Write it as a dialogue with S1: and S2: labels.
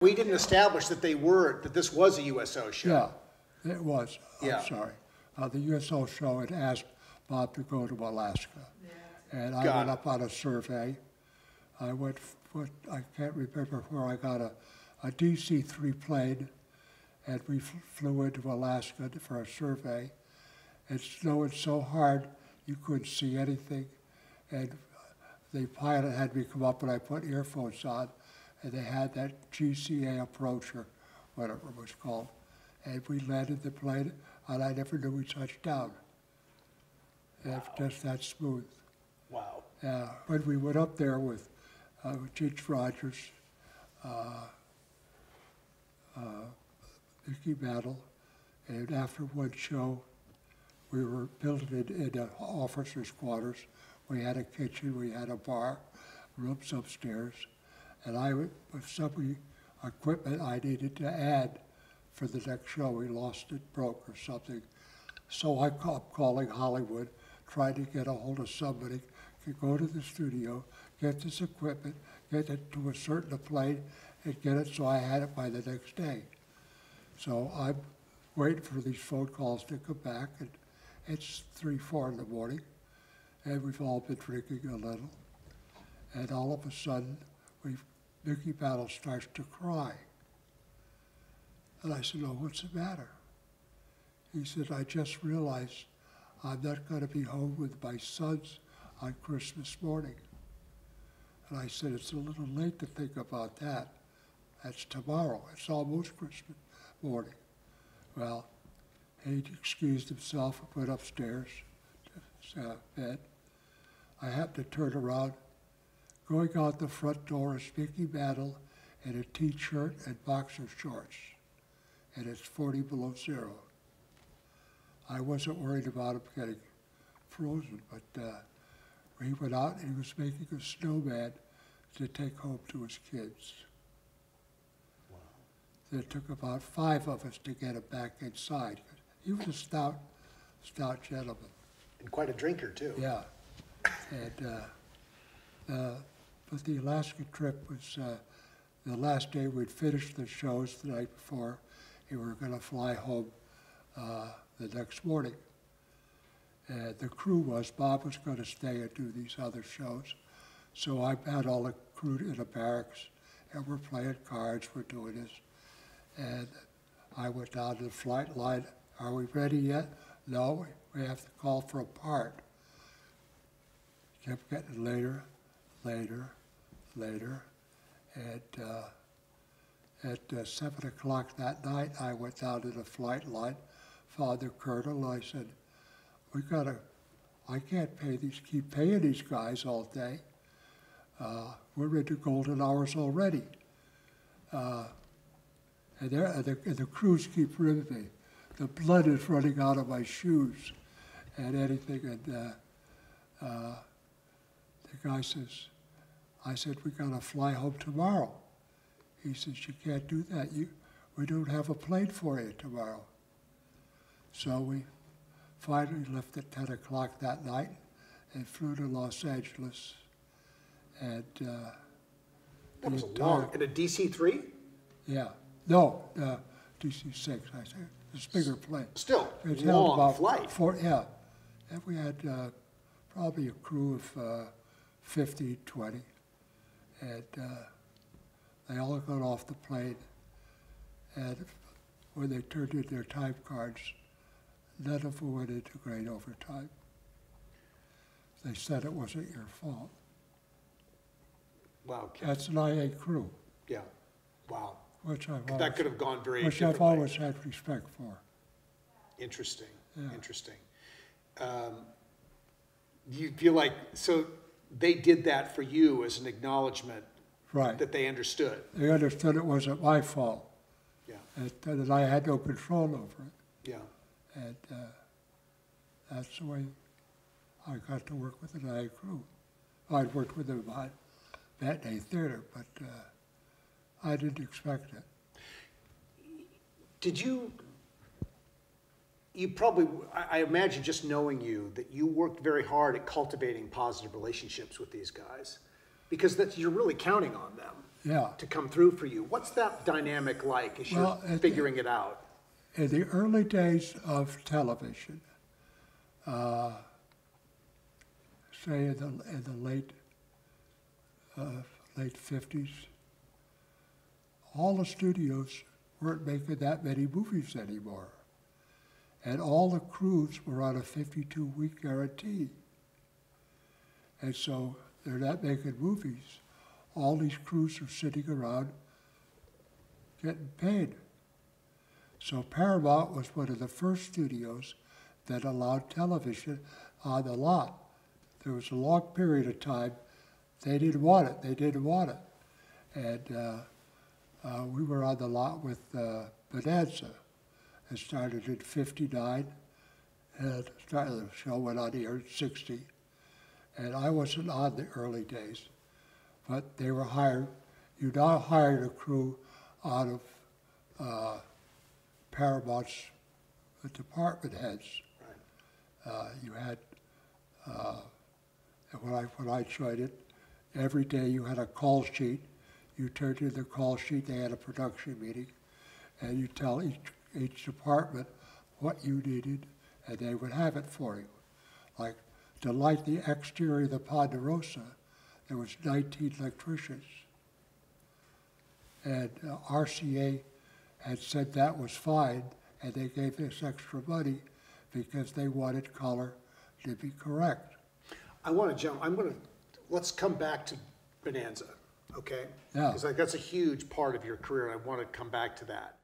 S1: We didn't establish that that this was a USO show.
S2: Yeah, it was.
S1: Yeah.
S2: I'm sorry. The USO show had asked Bob to go to Alaska. Yeah. And I went up on a survey. I can't remember where I got a DC-3 plane, and we flew into Alaska for a survey. It snowed so hard you couldn't see anything, and the pilot had me come up and I put earphones on, and they had that GCA approach, or whatever it was called, and we landed the plane, and I never knew we touched down. Wow. Just that smooth.
S1: Wow.
S2: When we went up there with Ginge Rogers, Mickey Battle, and after one show, we were building it in officers' quarters. We had a kitchen, we had a bar, rooms upstairs, and with some equipment I needed to add for the next show. We lost it, broke or something. So I kept calling Hollywood, trying to get a hold of somebody, could go to the studio, get this equipment, get it to a certain plane, and get it so I had it by the next day. So I'm waiting for these phone calls to come back, and it's 3, 4 in the morning, and we've all been drinking a little. And all of a sudden, Mickey Battle starts to cry. And I said, "Oh, what's the matter?" He said, "I just realized I'm not going to be home with my sons on Christmas morning." And I said, "It's a little late to think about that. That's tomorrow. It's almost Christmas morning." Well, he excused himself and went upstairs to bed. I happened to turn around. Going out the front door is Mickey Battle in a T-shirt and boxer shorts, and it's 40 below zero. I wasn't worried about him getting frozen, but he went out and he was making a snowman to take home to his kids. Wow. It took about 5 of us to get him back inside. He was a stout gentleman.
S1: And quite a drinker, too.
S2: Yeah. And but the Alaska trip was the last day we'd finished the shows the night before, and we were going to fly home the next morning. And the crew Bob was going to stay and do these other shows. So I had all the crew in the barracks, and we're playing cards, we're doing this. And I went down to the flight line. "Are we ready yet?" "No, we have to call for a part." Kept getting later. And at 7 o'clock that night, I went down to the flight line, Father Colonel, I said, I can't keep paying these guys all day. We're into golden hours already. And the crews keep ripping me. The blood is running out of my shoes and anything. And the guy says, I said, "We got to fly home tomorrow." He says, "You can't do that. We don't have a plane for you tomorrow." So we finally left at 10 o'clock that night and flew to Los Angeles. And
S1: that was long. In a DC-3?
S2: Yeah. No, DC-6, I think. It's a bigger plane.
S1: Still,
S2: it's
S1: long
S2: about
S1: flight.
S2: Yeah. And we had probably a crew of 50, 20. And they all got off the plane. And when they turned in their time cards, none of them went into great overtime. They said it wasn't your fault.
S1: Wow.
S2: That's an IA crew.
S1: Yeah. Wow.
S2: That
S1: could have gone very
S2: differently. Which I've always had respect for.
S1: Interesting.
S2: Yeah.
S1: Interesting. You feel like, so they did that for you as an acknowledgement,
S2: right,
S1: that they understood.
S2: They understood it wasn't my fault.
S1: Yeah.
S2: That I had no control over it.
S1: Yeah.
S2: And that's the way I got to work with the IA crew. I'd worked with them on Matinee Theater, but I didn't expect it.
S1: Did you probably, I imagine just knowing you, that you worked very hard at cultivating positive relationships with these guys, because you're really counting on them.
S2: Yeah.
S1: to come through for you. What's that dynamic like as
S2: Well,
S1: you're figuring it out?
S2: In the early days of television, say in the late 50s, all the studios weren't making that many movies anymore. And all the crews were on a 52-week guarantee. And so they're not making movies. All these crews are sitting around getting paid. So Paramount was one of the first studios that allowed television on the lot. There was a long period of time they didn't want it. They didn't want it. And we were on the lot with Bonanza. It started in '59, and the show went on here in '60. And I wasn't on the early days, but they were hired. You now hired a crew out of Paramount's department heads.
S1: Right.
S2: You had, when I joined it, every day you had a call sheet. You turned in the call sheet, they had a production meeting, and you tell each department what you needed, and they would have it for you. Like, to light the exterior of the Ponderosa, there was 19 electricians. And RCA had said that was fine, and they gave us extra money because they wanted color to be correct.
S1: Let's come back to Bonanza, okay?
S2: Yeah.
S1: Because that's a huge part of your career, and I want to come back to that.